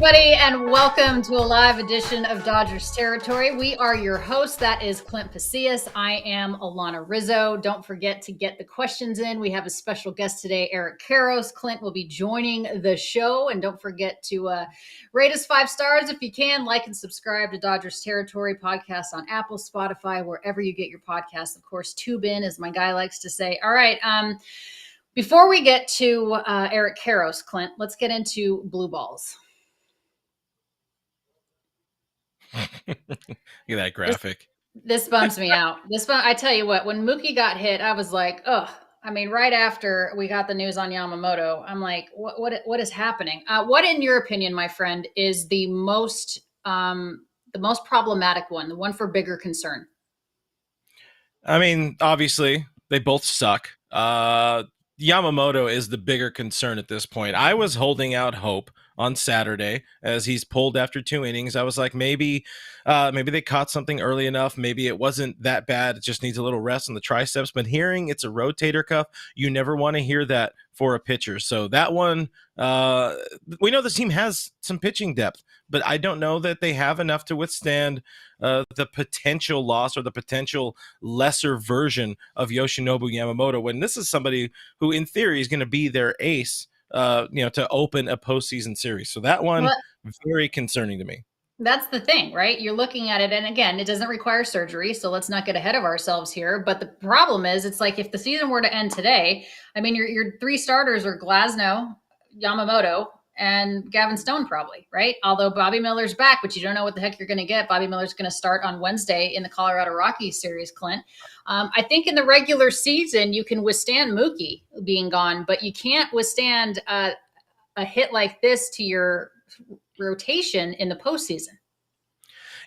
everybody, and welcome to a live edition of Dodgers Territory. We are your hosts. That is Clint Pasillas. I am Alanna Rizzo. Don't forget to get the questions in. We have a special guest today, Eric Karros. Clint will be joining the show. And don't forget to rate us 5 stars if you can. Like and subscribe to Dodgers Territory podcast on Apple, Spotify, wherever you get your podcasts. Of course, tube in, as my guy likes to say. All right. Before we get to Eric Karros, Clint, let's get into blue balls. Look at that graphic. This bums me out. I tell you what, when Mookie got hit, I was like, oh, I mean, right after we got the news on Yamamoto, I'm like, what is happening? What, in your opinion, my friend, is the most problematic one, the one for bigger concern? I mean, obviously, they both suck. Yamamoto is the bigger concern at this point. I was holding out hope on Saturday as he's pulled after 2 innings. I was like, maybe they caught something early enough. Maybe it wasn't that bad. It just needs a little rest on the triceps. But hearing it's a rotator cuff, you never want to hear that for a pitcher. So that one, we know this team has some pitching depth, but I don't know that they have enough to withstand the potential loss or the potential lesser version of Yoshinobu Yamamoto, when this is somebody who in theory is going to be their ace, to open a postseason series. So that one, very concerning to me. That's the thing, right? You're looking at it, and again, it doesn't require surgery, so let's not get ahead of ourselves here. But the problem is, it's like if the season were to end today, I mean, your 3 starters are Glasnow, Yamamoto, and Gavin Stone probably, right? Although Bobby Miller's back, but you don't know what the heck you're going to get. Bobby Miller's going to start on Wednesday in the Colorado Rockies series, Clint. I think in the regular season, you can withstand Mookie being gone, but you can't withstand a hit like this to your rotation in the postseason.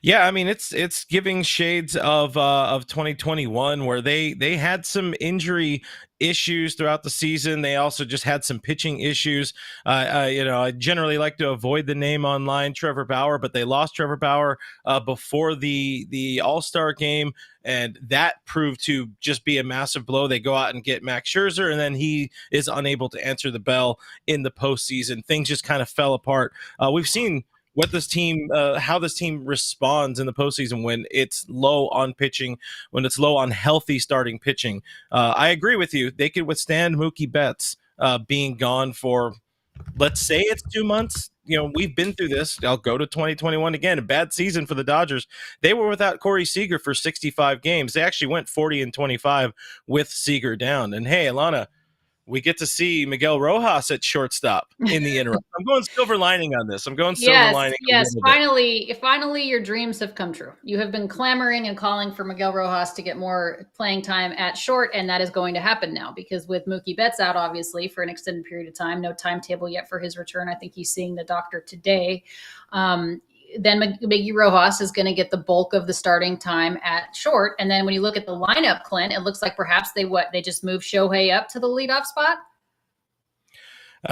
Yeah, I mean it's giving shades of 2021, where they had some injury issues throughout the season. They also just had some pitching issues. I generally like to avoid the name online, Trevor Bauer, but they lost Trevor Bauer before the All-Star game, and that proved to just be a massive blow. They go out and get Max Scherzer, and then he is unable to answer the bell in the postseason. Things just kind of fell apart. We've seen how this team responds in the postseason when it's low on pitching, when it's low on healthy starting pitching. I agree with you. They could withstand Mookie Betts being gone for, let's say it's 2 months. We've been through this. I'll go to 2021 again. A bad season for the Dodgers. They were without Corey Seager for 65 games. They actually went 40-25 with Seager down. And hey, Alanna, we get to see Miguel Rojas at shortstop in the interim. I'm going silver lining on this. Yes. Finally, your dreams have come true. You have been clamoring and calling for Miguel Rojas to get more playing time at short, and that is going to happen now because with Mookie Betts out, obviously, for an extended period of time, no timetable yet for his return. I think he's seeing the doctor today. Then Miggy Rojas is going to get the bulk of the starting time at short. And then when you look at the lineup, Clint, it looks like perhaps they just moved Shohei up to the leadoff spot.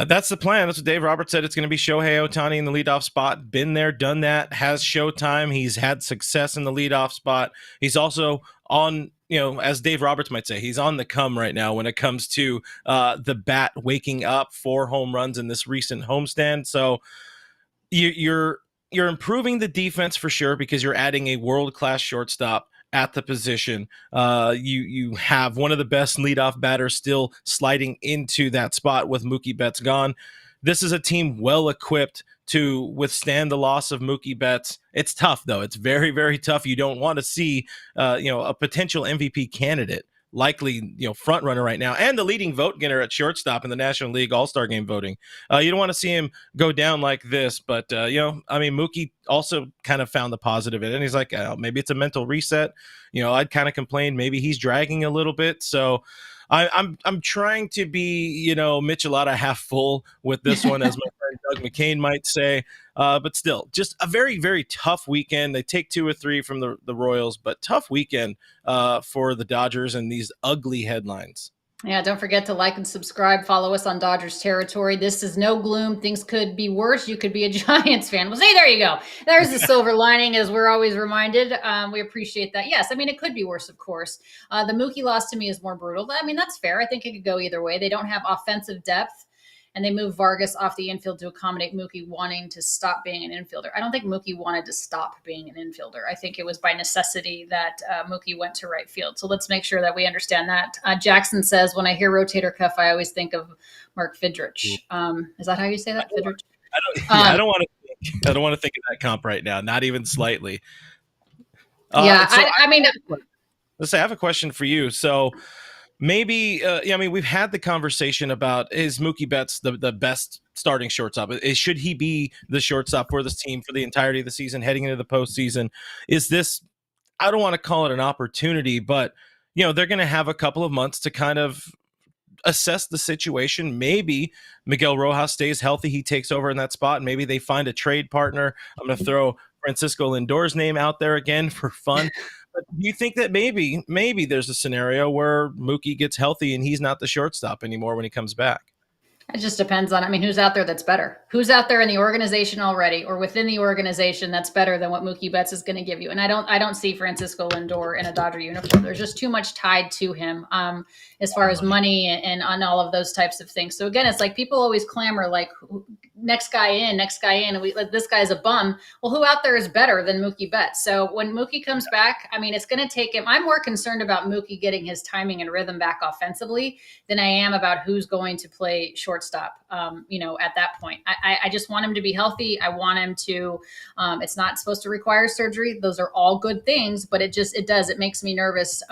That's the plan. That's what Dave Roberts said. It's going to be Shohei Ohtani in the leadoff spot. Been there, done that, has showtime. He's had success in the leadoff spot. He's also on, as Dave Roberts might say, he's on the come right now when it comes to the bat waking up 4 home runs in this recent homestand. So you're improving the defense for sure because you're adding a world-class shortstop at the position. You have one of the best leadoff batters still sliding into that spot with Mookie Betts gone. This is a team well equipped to withstand the loss of Mookie Betts. It's tough, though. It's very, very tough. You don't want to see a potential MVP candidate, likely front runner right now, and the leading vote getter at shortstop in the National League All-Star Game voting. You don't want to see him go down like this, but Mookie also kind of found the positive in it, and he's like, maybe it's a mental reset. I'd kind of complain maybe he's dragging a little bit, so I'm trying to be Michelada half full with this one, as my friend Doug McCain might say. But still, just a very, very tough weekend. They take 2 or 3 from the Royals, but tough weekend for the Dodgers and these ugly headlines. Yeah, don't forget to like and subscribe. Follow us on Dodgers Territory. This is no gloom. Things could be worse. You could be a Giants fan. Well, see, there you go. There's the silver lining, as we're always reminded. We appreciate that. Yes, I mean, it could be worse, of course. The Mookie loss to me is more brutal. I mean, that's fair. I think it could go either way. They don't have offensive depth. and they moved Vargas off the infield to accommodate Mookie wanting to stop being an infielder. I don't think Mookie wanted to stop being an infielder. I think it was by necessity that Mookie went to right field. So let's make sure that we understand that. Jackson says, when I hear rotator cuff, I always think of Mark Fidrich. Is that how you say that, Fidrich? I don't want to think of that comp right now, not even slightly. Yeah, so I mean, let's say I have a question for you. So maybe, we've had the conversation about, is Mookie Betts the best starting shortstop? Should he be the shortstop for this team for the entirety of the season, heading into the postseason? Is this, I don't want to call it an opportunity, but they're going to have a couple of months to kind of assess the situation. Maybe Miguel Rojas stays healthy, he takes over in that spot. Maybe they find a trade partner. I'm going to throw Francisco Lindor's name out there again for fun. But do you think that maybe there's a scenario where Mookie gets healthy and he's not the shortstop anymore when he comes back? It just depends on, who's out there that's better? Who's out there in the organization already or within the organization that's better than what Mookie Betts is going to give you? And I don't see Francisco Lindor in a Dodger uniform. There's just too much tied to him as far as money and on all of those types of things. So again, it's like people always clamor like next guy in, and this guy's a bum. Well, who out there is better than Mookie Betts? So when Mookie comes back, it's going to take him. I'm more concerned about Mookie getting his timing and rhythm back offensively than I am about who's going to play shortstop. At that point, I just want him to be healthy. I want him to. It's not supposed to require surgery. Those are all good things, but it makes me nervous.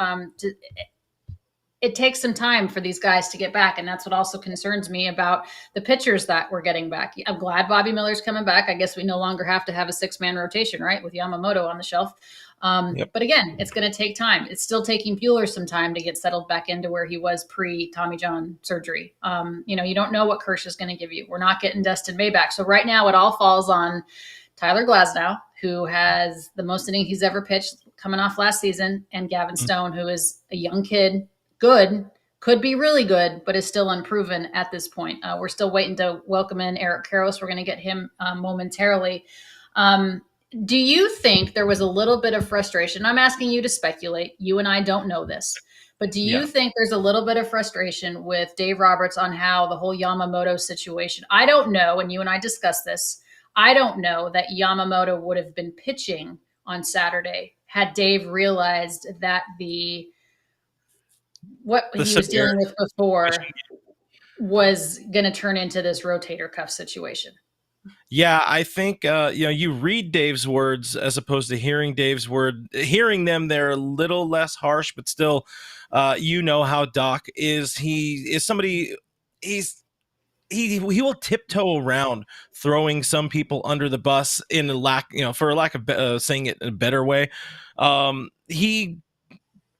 It takes some time for these guys to get back. And that's what also concerns me about the pitchers that we're getting back. I'm glad Bobby Miller's coming back. I guess we no longer have to have a 6-man rotation, right? With Yamamoto on the shelf. Yep. But again, it's going to take time. It's still taking Buehler some time to get settled back into where he was pre-Tommy John surgery. You don't know what Kersh is going to give you. We're not getting Dustin May back. So right now it all falls on Tyler Glasnow, who has the most innings he's ever pitched coming off last season, and Gavin Stone, who is a young kid, good, could be really good, but is still unproven at this point. We're still waiting to welcome in Eric Karros. We're going to get him momentarily. Do you think there was a little bit of frustration? I'm asking you to speculate. You and I don't know this, but do you think there's a little bit of frustration with Dave Roberts on how the whole Yamamoto situation? I don't know, and you and I discussed this. I don't know that Yamamoto would have been pitching on Saturday had Dave realized that what he was dealing with before was going to turn into this rotator cuff situation. Yeah, I think you read Dave's words as opposed to hearing Dave's word. Hearing them, they're a little less harsh, but still, how Doc is. He is somebody. He will tiptoe around throwing some people under the bus for lack of saying it in a better way. He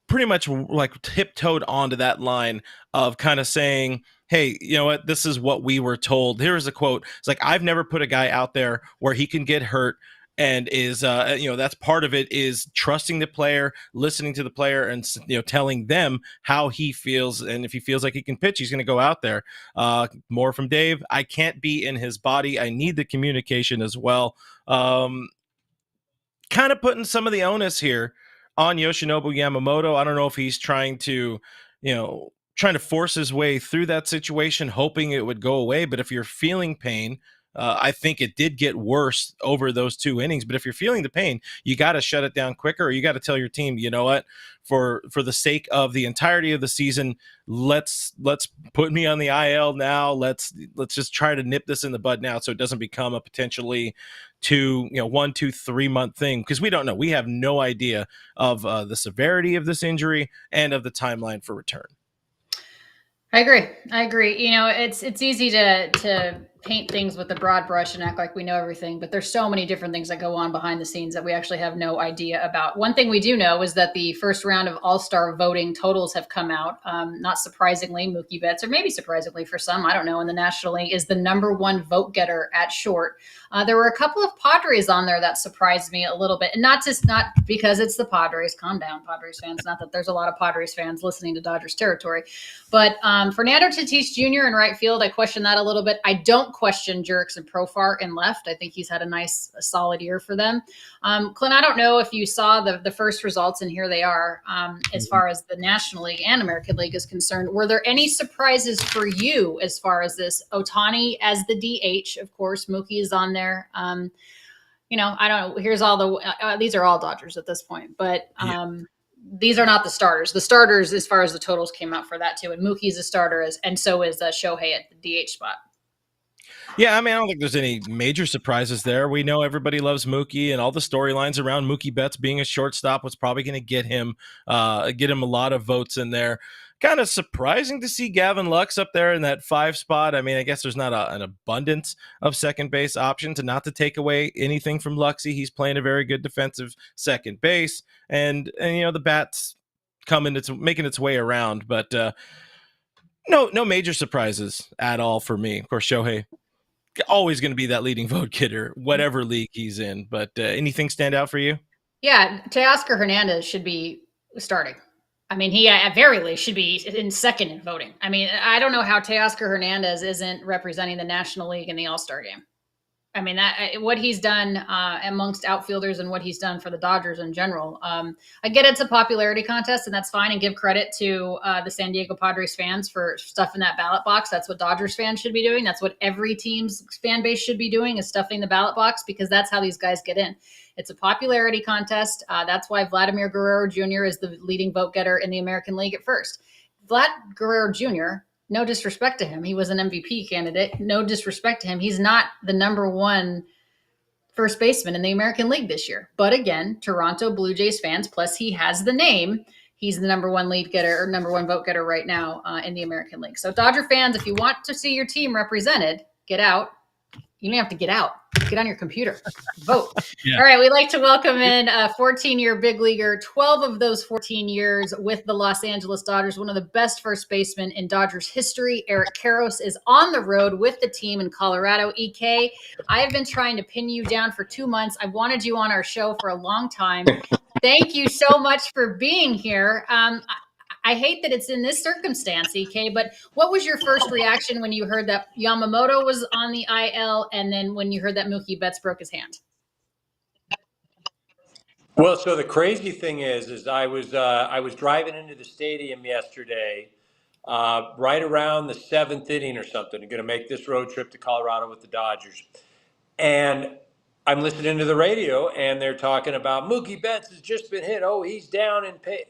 pretty much like tiptoed onto that line of kind of saying, hey, you know what? This is what we were told. Here's a quote. It's like, I've never put a guy out there where he can get hurt and is, that's part of it is trusting the player, listening to the player and, telling them how he feels. And if he feels like he can pitch, he's going to go out there. More from Dave. I can't be in his body. I need the communication as well. Kind of putting some of the onus here on Yoshinobu Yamamoto. I don't know if he's trying to force his way through that situation, hoping it would go away. But if you're feeling pain, I think it did get worse over those 2 innings. But if you're feeling the pain, you got to shut it down quicker, or you got to tell your team, you know what, for the sake of the entirety of the season, let's put me on the IL now. Let's just try to nip this in the bud now, so it doesn't become a potentially 1, 2, 3 month thing, because we don't know. We have no idea of the severity of this injury and of the timeline for return. I agree. It's easy to paint things with a broad brush and act like we know everything, but there's so many different things that go on behind the scenes that we actually have no idea about. One thing we do know is that the first round of All-Star voting totals have come out. Not surprisingly, Mookie Betts, or maybe surprisingly for some, I don't know, in the National League, is the number 1 vote getter at short. There were a couple of Padres on there that surprised me a little bit, and not because it's the Padres. Calm down, Padres fans. Not that there's a lot of Padres fans listening to Dodgers territory, but Fernando Tatis Jr. in right field, I question that a little bit. I don't don't question Jurickson Profar in left. I think he's had a solid year for them. Clint, I don't know if you saw the first results, and here they are. As far as the National League and American League is concerned, were there any surprises for you as far as this? Ohtani as the DH, of course. Mookie is on there. I don't know. Here's all these are all Dodgers at this point, but these are not the starters. The starters, as far as the totals, came out for that too. And Mookie's a starter, and so is Shohei at the DH spot. Yeah, I mean, I don't think there's any major surprises there. We know everybody loves Mookie, and all the storylines around Mookie Betts being a shortstop was probably going to get him a lot of votes in there. Kind of surprising to see Gavin Lux up there in that 5 spot. I mean, I guess there's not an abundance of second base options, and not to take away anything from Luxy. He's playing a very good defensive second base, and the bat's making its way around, but no major surprises at all for me. Of course, Shohei always going to be that leading vote getter, whatever league he's in. But anything stand out for you? Yeah, Teoscar Hernandez should be starting. I mean, he at very least should be in second in voting. I mean, I don't know how Teoscar Hernandez isn't representing the National League in the All-Star game. I mean, what he's done amongst outfielders and what he's done for the Dodgers in general. I get it's a popularity contest, and that's fine, and give credit to the San Diego Padres fans for stuffing that ballot box. That's what Dodgers fans should be doing. That's what every team's fan base should be doing, is stuffing the ballot box, because that's how these guys get in. It's a popularity contest. That's why Vladimir Guerrero Jr. is the leading vote getter in the American League at first. Vlad Guerrero Jr., no disrespect to him, he was an MVP candidate. No disrespect to him, he's not the number one first baseman in the American League this year. But again, Toronto Blue Jays fans, plus he has the name, he's the number one lead getter, or number one vote getter right now in the American League. So Dodger fans, if you want to see your team represented, get out. You don't have to get out. Get on your computer. Vote. Yeah. All right. We'd like to welcome in a 14-year big leaguer, 12 of those 14 years with the Los Angeles Dodgers, one of the best first basemen in Dodgers history. Eric Karros is on the road with the team in Colorado. EK, I have been trying to pin you down for 2 months. I wanted you on our show for a long time. Thank you so much for being here. I hate that it's in this circumstance, EK, but what was your first reaction when you heard that Yamamoto was on the IL, and then when you heard that Mookie Betts broke his hand? Well, so the crazy thing is I was driving into the stadium yesterday, right around the 7th inning or something. I'm going to make this road trip to Colorado with the Dodgers, and I'm listening to the radio, and they're talking about Mookie Betts has just been hit. Oh, he's down in pain.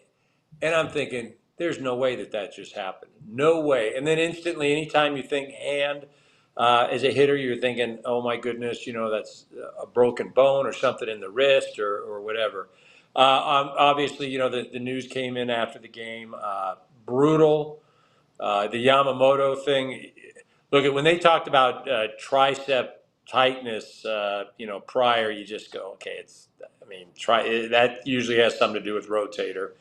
And I'm thinking, there's no way that just happened. No way. And then instantly, anytime you think hand as a hitter, you're thinking, oh my goodness, that's a broken bone or something in the wrist or whatever. Obviously, the news came in after the game. Brutal. The Yamamoto thing. Look, when they talked about tricep tightness, prior, you just go, okay, that usually has something to do with rotator.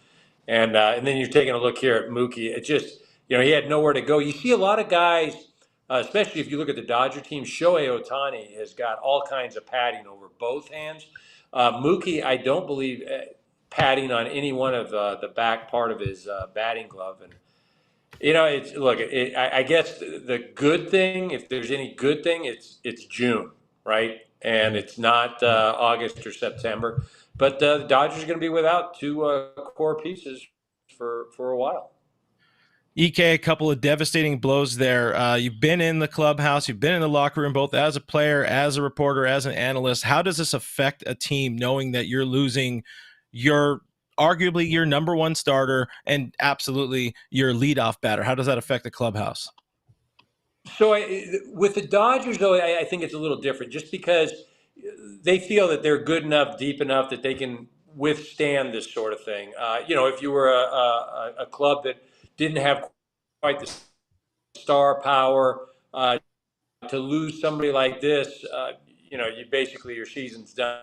And then you're taking a look here at Mookie. It just, he had nowhere to go. You see a lot of guys, especially if you look at the Dodger team, Shohei Ohtani has got all kinds of padding over both hands. Mookie, I don't believe padding on any one of the back part of his batting glove. And, I guess the good thing, if there's any good thing, it's June, right? And it's not August or September. But the Dodgers are going to be without 2 core pieces for a while. EK, a couple of devastating blows there. You've been in the clubhouse, you've been in the locker room, both as a player, as a reporter, as an analyst. How does this affect a team knowing that you're losing arguably your number one starter and absolutely your leadoff batter? How does that affect the clubhouse? So with the Dodgers, though, I think it's a little different, just because they feel that they're good enough, deep enough that they can withstand this sort of thing. If you were a club that didn't have quite the star power to lose somebody like this, you basically, your season's done.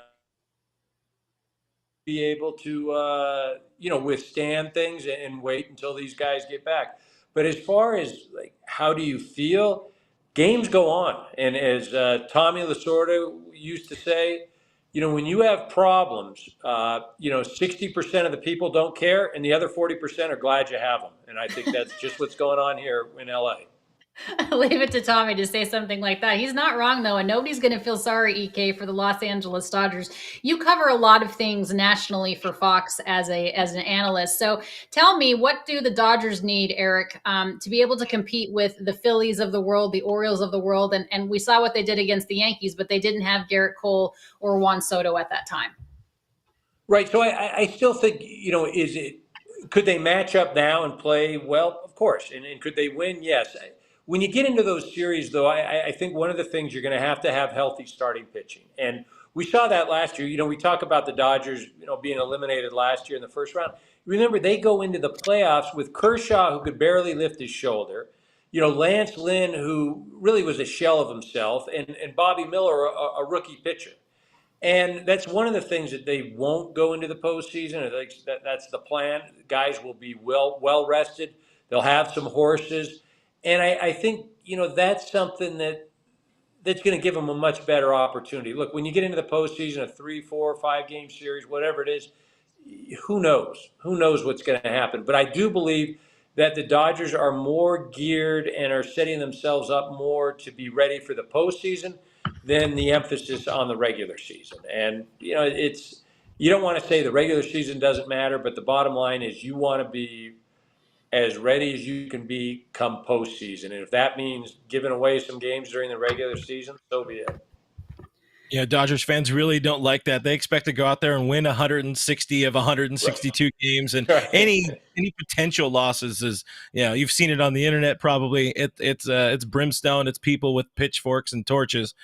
Be able to withstand things and wait until these guys get back. But as far as how do you feel, games go on. And as Tommy Lasorda used to say, when you have problems, 60% of the people don't care, and the other 40% are glad you have them. And I think that's just what's going on here in LA. Leave it to Tommy to say something like that. He's not wrong though, and nobody's going to feel sorry, EK, for the Los Angeles Dodgers. You cover a lot of things nationally for Fox as an analyst. So tell me, what do the Dodgers need, Eric, to be able to compete with the Phillies of the world, the Orioles of the world, and we saw what they did against the Yankees, but they didn't have Garrett Cole or Juan Soto at that time. Right. So I still think, could they match up now and play well? Of course. And could they win? Yes. When you get into those series, though, I think one of the things you're going to have healthy starting pitching. And we saw that last year. We talk about the Dodgers, being eliminated last year in the first round. Remember, they go into the playoffs with Kershaw, who could barely lift his shoulder. Lance Lynn, who really was a shell of himself, and Bobby Miller, a rookie pitcher. And that's one of the things that they won't go into the postseason. That's the plan. Guys will be well rested. They'll have some horses, and I think that's something that's going to give them a much better opportunity. Look, when you get into the postseason, a 3, 4, 5 game series, whatever it is, who knows? Who knows what's going to happen? But I do believe that the Dodgers are more geared and are setting themselves up more to be ready for the postseason than the emphasis on the regular season. And you don't want to say the regular season doesn't matter, but the bottom line is you want to be as ready as you can be come postseason. And if that means giving away some games during the regular season, so be it. Yeah, Dodgers fans really don't like that. They expect to go out there and win 160 of 162 games, and Right. any potential losses is, you've seen it on the internet probably. It's brimstone. It's people with pitchforks and torches.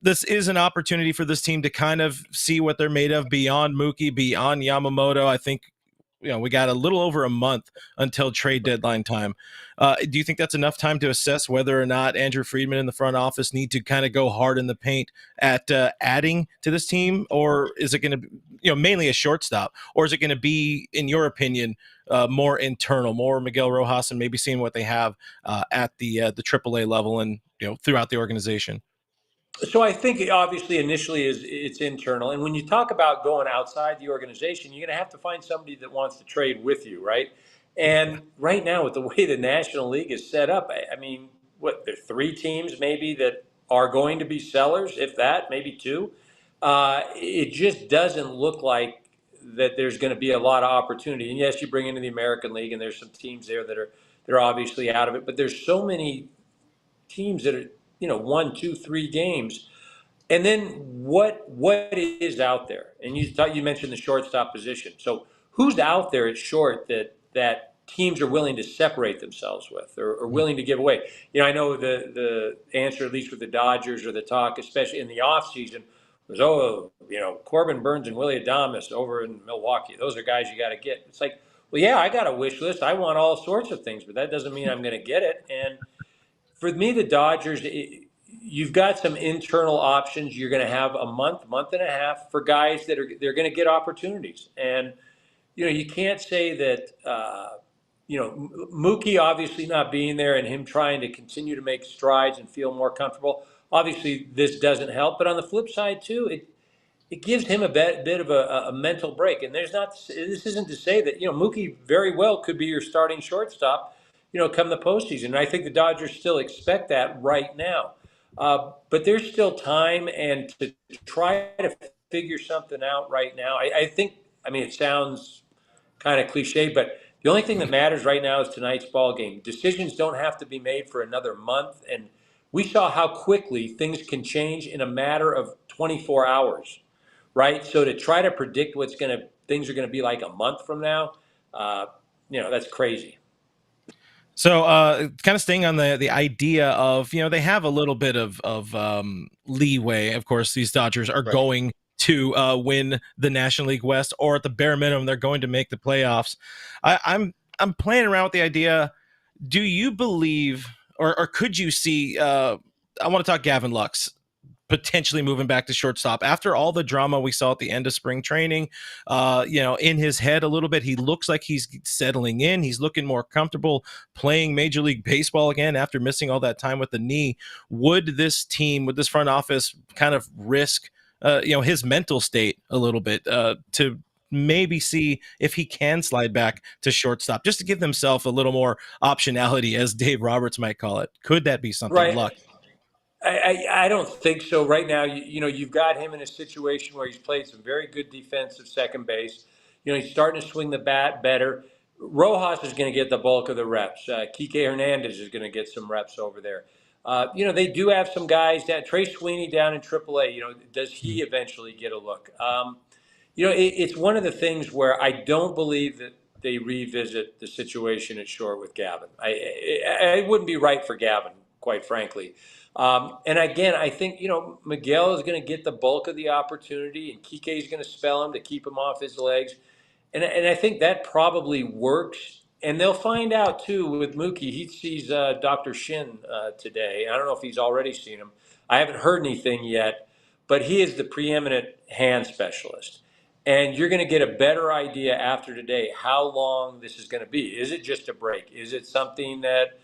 This is an opportunity for this team to kind of see what they're made of beyond Mookie, beyond Yamamoto. I think we got a little over a month until trade deadline time. Do you think that's enough time to assess whether or not Andrew Friedman and the front office need to kind of go hard in the paint at adding to this team, or is it going to, mainly a shortstop, or is it going to be, in your opinion, more internal, more Miguel Rojas, and maybe seeing what they have at the AAA level and throughout the organization? So I think obviously initially it's internal, and when you talk about going outside the organization, you're going to have to find somebody that wants to trade with you, right? And right now, with the way the National League is set up, I mean, there are 3 teams maybe that are going to be sellers, if that, maybe 2. It just doesn't look like that there's going to be a lot of opportunity. And yes, you bring into the American League, and there's some teams there that they're obviously out of it, but there's so many teams that are 1, 2, 3 games. And then what is out there? And you mentioned the shortstop position. So who's out there at short that teams are willing to separate themselves with or willing to give away? I know the answer, at least with the Dodgers, or the talk, especially in the offseason, was, Corbin Burns and Willie Adames over in Milwaukee. Those are guys you got to get. It's like, well, yeah, I got a wish list. I want all sorts of things, but that doesn't mean I'm going to get it. And for me, the Dodgers, you've got some internal options. You're going to have a month and a half for guys they're going to get opportunities. And you can't say that Mookie obviously not being there and him trying to continue to make strides and feel more comfortable. Obviously, this doesn't help. But on the flip side too, it gives him a bit of a mental break. And this isn't to say that Mookie very well could be your starting shortstop, come the postseason. And I think the Dodgers still expect that right now. But there's still time, and to try to figure something out right now, I think, it sounds kind of cliche, but the only thing that matters right now is tonight's ball game. Decisions don't have to be made for another month. And we saw how quickly things can change in a matter of 24 hours, right? So to try to predict things are going to be like a month from now, that's crazy. So, kind of staying on the idea of, they have a little bit of leeway. Of course, these Dodgers are going to win the National League West, or at the bare minimum, they're going to make the playoffs. I'm playing around with the idea. Do you believe, or could you see? I want to talk Gavin Lux potentially moving back to shortstop after all the drama we saw at the end of spring training. In his head a little bit, he looks like he's settling in. He's looking more comfortable playing Major League Baseball again after missing all that time with the knee. Would this team, would this front office kind of risk, his mental state a little bit to maybe see if he can slide back to shortstop just to give himself a little more optionality, as Dave Roberts might call it. Could that be something? Right. Luck. I don't think so. Right now, you've got him in a situation where he's played some very good defensive second base. He's starting to swing the bat better. Rojas is going to get the bulk of the reps. Kike Hernandez is going to get some reps over there. They do have some guys down. Trey Sweeney down in AAA. Does he eventually get a look? It's one of the things where I don't believe that they revisit the situation at short with Gavin. It wouldn't be right for Gavin, quite frankly. And again, I think, Miguel is going to get the bulk of the opportunity, and Kike is going to spell him to keep him off his legs. And I think that probably works. And they'll find out, too, with Mookie. He sees Dr. Shin today. I don't know if he's already seen him. I haven't heard anything yet, but he is the preeminent hand specialist. And you're going to get a better idea after today how long this is going to be. Is it just a break? Is it something that,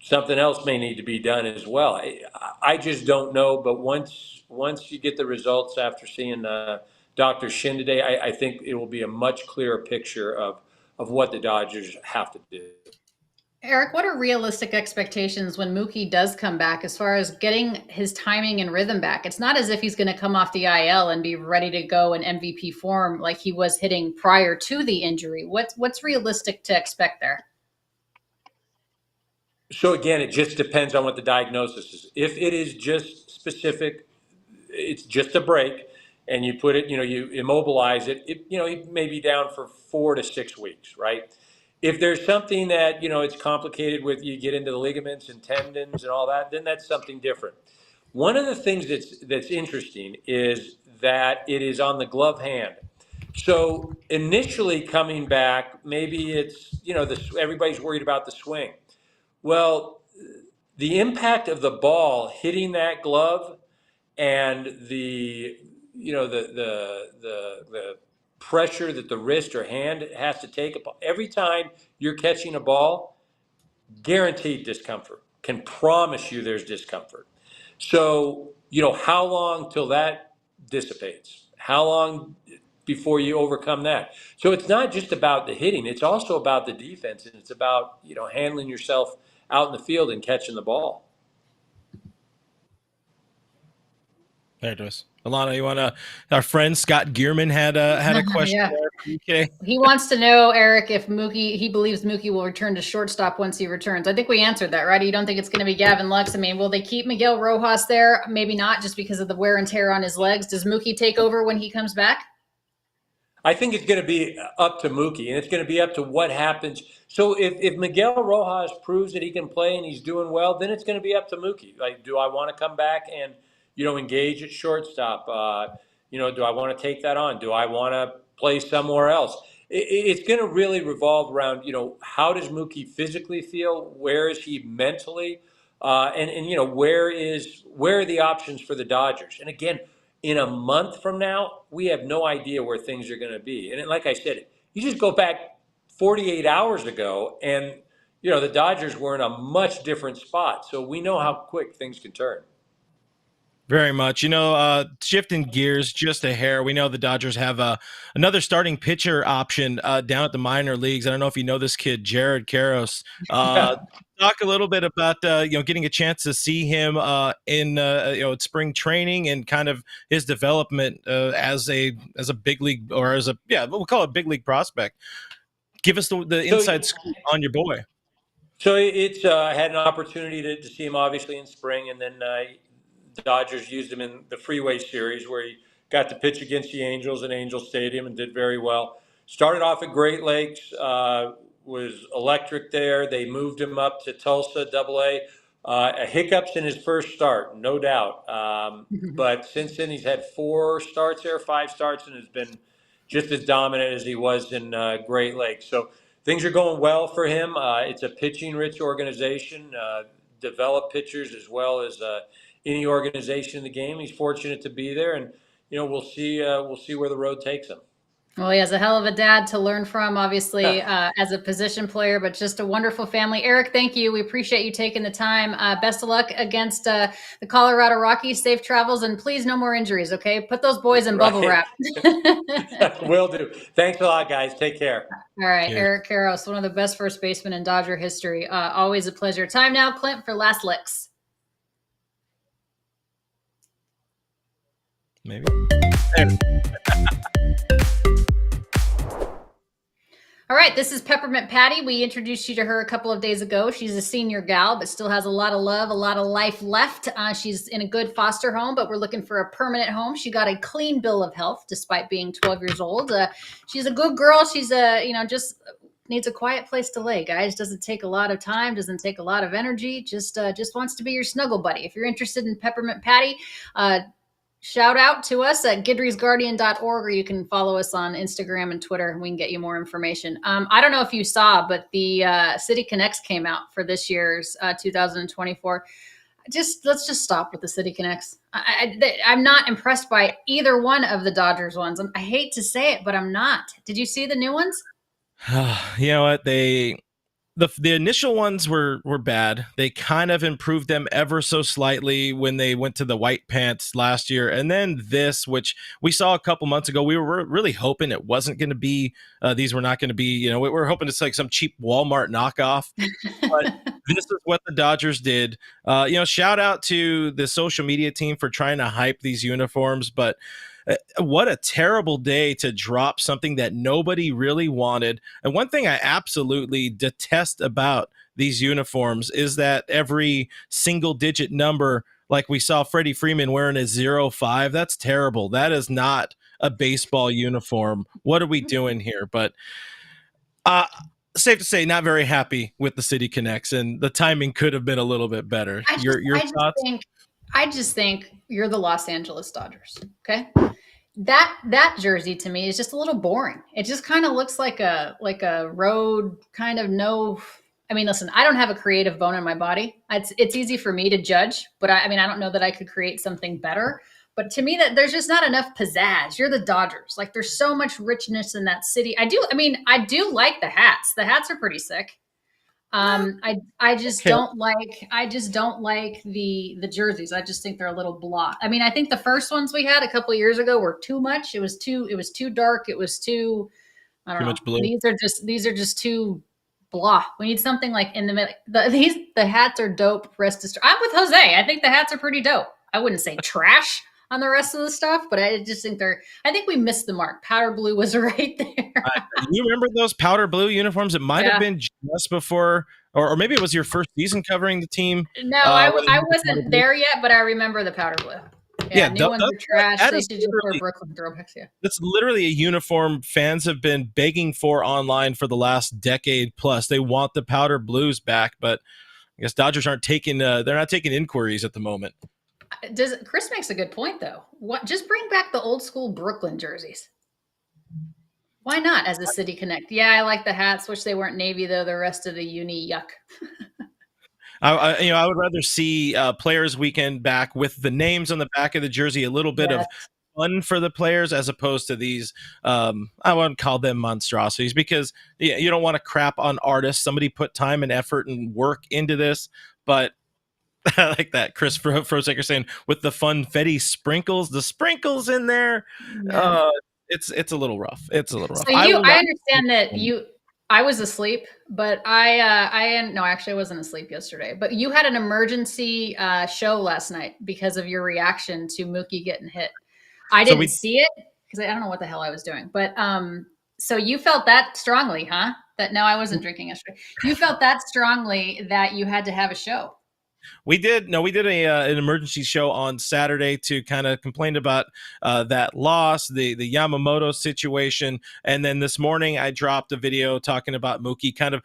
something else may need to be done as well? I just don't know. But once you get the results after seeing Dr. Shin today, I think it will be a much clearer picture of what the Dodgers have to do. Eric, what are realistic expectations when Mookie does come back as far as getting his timing and rhythm back? It's not as if he's going to come off the IL and be ready to go in MVP form like he was hitting prior to the injury. What's realistic to expect there? So again, it just depends on what the diagnosis is. If it is just specific, it's just a break, and you put it, you immobilize it, it may be down for 4 to 6 weeks, right? If there's something that, it's complicated with, you get into the ligaments and tendons and all that, then that's something different. One of the things that's interesting is that it is on the glove hand. So initially coming back, maybe it's, everybody's worried about the swing. Well, the impact of the ball hitting that glove and the pressure that the wrist or hand has to take every time you're catching a ball, guaranteed discomfort. Can promise you there's discomfort. So, how long till that dissipates? How long before you overcome that? So it's not just about the hitting, it's also about the defense, and it's about, handling yourself out in the field and catching the ball. There it is. Alanna, you want to? Our friend Scott Gearman had a question. Yeah. There. Okay. He wants to know, Eric, if he believes Mookie will return to shortstop once he returns. I think we answered that, right? You don't think it's going to be Gavin Lux? I mean, will they keep Miguel Rojas there? Maybe not, just because of the wear and tear on his legs. Does Mookie take over when he comes back? I think it's going to be up to Mookie, and it's going to be up to what happens. So if Miguel Rojas proves that he can play and he's doing well, then it's going to be up to Mookie. Like, do I want to come back and, engage at shortstop? Do I want to take that on? Do I want to play somewhere else? It's going to really revolve around, how does Mookie physically feel? Where is he mentally? And where are the options for the Dodgers? And again, in a month from now, we have no idea where things are going to be. And like I said, you just go back 48 hours ago and, the Dodgers were in a much different spot. So we know how quick things can turn. Very much. Shifting gears just a hair. We know the Dodgers have another starting pitcher option down at the minor leagues. I don't know if you know this kid, Eric Karros. Talk a little bit about getting a chance to see him in spring training and kind of his development as a big league, or we'll call it big league prospect. Give us the inside scoop on your boy. So I had an opportunity to see him obviously in spring, and then the Dodgers used him in the Freeway Series where he got to pitch against the Angels in Angel Stadium and did very well. Started off at Great Lakes, was electric there. They moved him up to Tulsa AA. Hiccups in his first start, no doubt. But since then, he's had 5 starts, and has been just as dominant as he was in Great Lakes. So things are going well for him. It's a pitching-rich organization, develop pitchers as well as any organization in the game. He's fortunate to be there, and we'll see where the road takes him. Well, he has a hell of a dad to learn from, obviously, as a position player, but just a wonderful family. Eric, thank you. We appreciate you taking the time. Best of luck against the Colorado Rockies. Safe travels, and please, no more injuries, okay? Put those boys in bubble Right. wrap. Will do. Thanks a lot, guys. Take care. All right, Cheers. Eric Karros, one of the best first basemen in Dodger history. Always a pleasure. Time now, Clint, for last licks. Maybe. All right, this is Peppermint Patty. We introduced you to her a couple of days ago. She's a senior gal, but still has a lot of love, a lot of life left. She's in a good foster home, but we're looking for a permanent home. She got a clean bill of health despite being 12 years old. She's a good girl. She's just needs a quiet place to lay, guys. Doesn't take a lot of time, doesn't take a lot of energy. Just wants to be your snuggle buddy. If you're interested in Peppermint Patty, shout out to us at gidrysguardian.org, or you can follow us on Instagram and Twitter, and we can get you more information. I don't know if you saw, but the City Connects came out for this year's 2024. Let's just stop with the City Connects. I'm not impressed by either one of the Dodgers ones. I hate to say it, but I'm not. Did you see the new ones? You know what? The initial ones were bad. They kind of improved them ever so slightly when they went to the white pants last year, and then this, which we saw a couple months ago, we were really hoping it wasn't going to be. These were not going to be. We were hoping it's like some cheap Walmart knockoff. But this is what the Dodgers did. Shout out to the social media team for trying to hype these uniforms, but what a terrible day to drop something that nobody really wanted. And one thing I absolutely detest about these uniforms is that every single digit number, like we saw Freddie Freeman wearing a 05, that's terrible. That is not a baseball uniform. What are we doing here? But safe to say, not very happy with the City Connects, and the timing could have been a little bit better. Your thoughts? I just think you're the Los Angeles Dodgers. Okay. That jersey to me is just a little boring. It just kind of looks like a road kind of no. I mean, listen, I don't have a creative bone in my body. It's easy for me to judge, but I don't know that I could create something better. But to me, that there's just not enough pizzazz. You're the Dodgers. Like there's so much richness in that city. I do like the hats. The hats are pretty sick. I just don't like the jerseys. I just think they're a little blah. I mean, I think the first ones we had a couple of years ago were too much. It was too dark. It was too, I don't Too know. much blue. These are just too blah. We need something like in the middle. The hats are dope. Rest assured. I'm with Jose. I think the hats are pretty dope. I wouldn't say trash on the rest of the stuff, but I just think I think we missed the mark. Powder blue was right there. You remember those powder blue uniforms? It might have been just before, or maybe it was your first season covering the team. No, I wasn't there yet, but I remember the powder blue. Yeah, new ones are trash. They should just wear Brooklyn throwbacks. Yeah, that's literally a uniform fans have been begging for online for the last decade plus. They want the powder blues back, but I guess Dodgers aren't taking. They're not taking inquiries at the moment. Chris makes a good point though. Just bring back the old school Brooklyn jerseys. Why not as a City Connect? Yeah, I like the hats. Wish they weren't navy though. The rest of the uni, yuck. I would rather see Players Weekend back with the names on the back of the jersey, a little bit of fun for the players, as opposed to these. I wouldn't call them monstrosities because you don't want to crap on artists. Somebody put time and effort and work into this, but I like that. Chris Frosecker saying with the funfetti sprinkles, the sprinkles in there. Yeah. It's a little rough. It's a little rough. So I understand that I was asleep, but actually I wasn't asleep yesterday, but you had an emergency show last night because of your reaction to Mookie getting hit. I didn't see it because I don't know what the hell I was doing, but so you felt that strongly, huh? I wasn't drinking yesterday. You felt that strongly that you had to have a show. We did an emergency show on Saturday to kind of complain about that loss, the Yamamoto situation, and then this morning I dropped a video talking about Mookie, kind of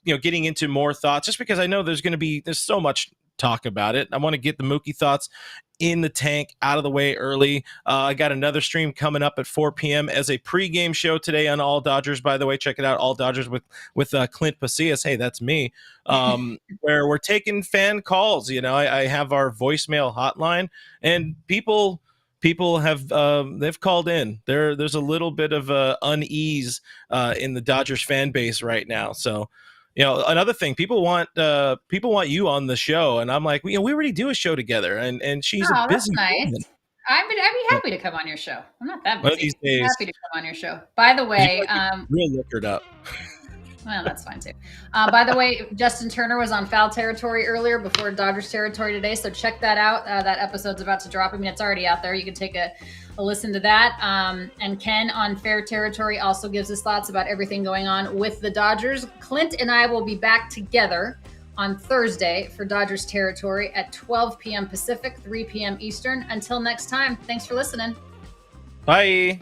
getting into more thoughts, just because I know there's so much talk about it. I want to get the Mookie thoughts in the tank out of the way early. I got another stream coming up at 4 p.m. as a pregame show today on All Dodgers. By the way, check it out, All Dodgers with Clint Pasillas. Hey, that's me. Where we're taking fan calls. I have our voicemail hotline, and people people have they've called in. There's a little bit of unease in the Dodgers fan base right now. So, another thing, people want you on the show, and I'm like, we already do a show together, and she's a Oh, that's busy nice. woman. I'd be happy to come on your show. I'm not that One of busy. these days, Happy to come on your show. By the way, real liquored up. well, that's fine too. By the way, Justin Turner was on Foul Territory earlier before Dodgers Territory today, so check that out. That episode's about to drop. I mean, it's already out there. You can take a listen to that. And Ken on Fair Territory also gives us thoughts about everything going on with the Dodgers. Clint and I will be back together on Thursday for Dodgers Territory at 12 p.m. Pacific, 3 p.m. Eastern. Until next time, thanks for listening. Bye.